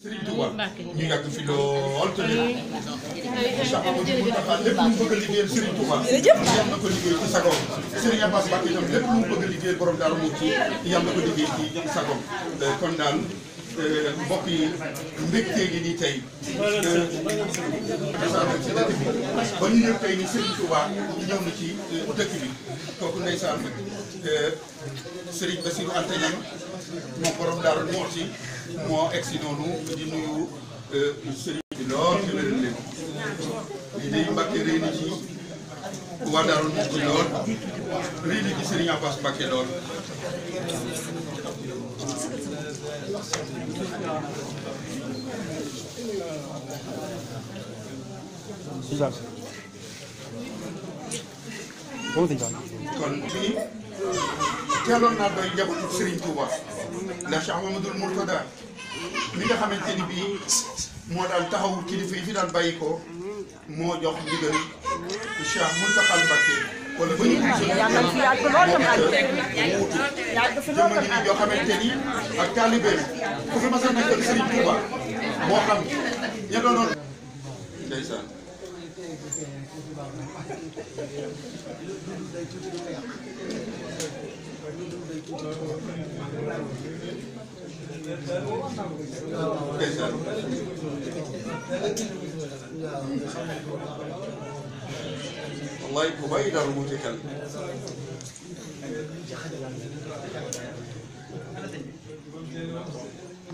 Serigne Touba ñu yàgg fi lool te lépp Cheikh Amadou Moustapha lépp lu mu bëgg a liggéeyal Serigne Touba yàlla na ko liggéey ci sagoom Serigne Abass Mbacké itam lépp lu mu bëgg a liggéeyal borom Daaru Muxti yàlla na ko liggéey ci sagoom kon daal mbokk yi mbégte gi nii tey ba ñu ñëw tey ni Serigne Touba ñëw na ci dëkk bi kooku ndeysaan Serigne Bassirou Anta Niang moom borom Daaru Muxti moo egsi noonu di nuyu Serigne bi lool te wéral leen lii day Mbàkke rëy na ci waa Daaru Muxti lool rëy na ci Serigne Abass Mbacké lool kon fii teeloon naa doy njabootu Serigne Touba ndax Cheikh Mamadou Mourtada mi nga xamante ni bii moo daan taxawu kilifa yi fi daan bàyyi ko moo jox ndigal Cheikh Mountakha Mbacké wala ba ñu jëmm gi joo xamante ni ak taalibe ku fi mas a nekkal Serigne Touba moo xam ña doonoon ndeysaan wallaay bu bàyyi Daaru Muxti xel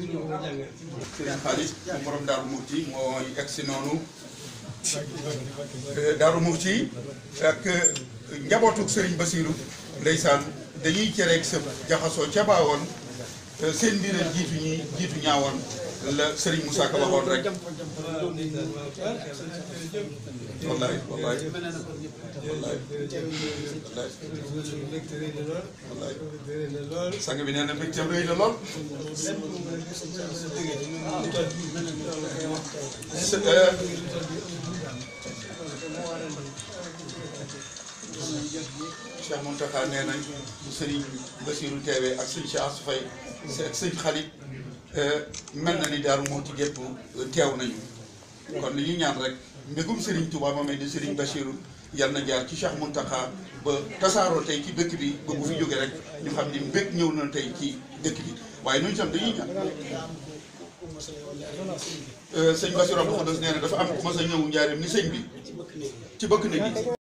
Serigne Khalid moom borom Daaru Muxti mooy egsi noonu Daaru Muxti ak njabootu Serigne Bassirou ndeysaan dañuy cereeg sa jaxasoo ca baawoon seen mbir jiitu ñaawoon la Serigne Moussa Ka waxoon rek wallaay wallaay wallaay sang bi nee na mbégteem rëy na lool Cheikh Mountakha nee nañ bu Serigne Bassirou teewee ak sëñ Cheikh Assou Faye ak sëñ Khalid mel na ni Daaru Muxti gépp teew nañu kon li ñuy ñaan rek mbégum Serigne Touba ma may di Serigne Bassirou yàlla na jaar ci Cheikh Mountakha ba tasaaroo tey ci dëkk bi ba bu fi jóge rek ñu xam ni mbég ñëw na tey ci dëkk bi waaye ñun itam dañuy ñaan sëñ Bassirou Abdou Khoudoss nee na dafa am ku mas a ñëw njaareem ni sëñ bi ci bëkk na gi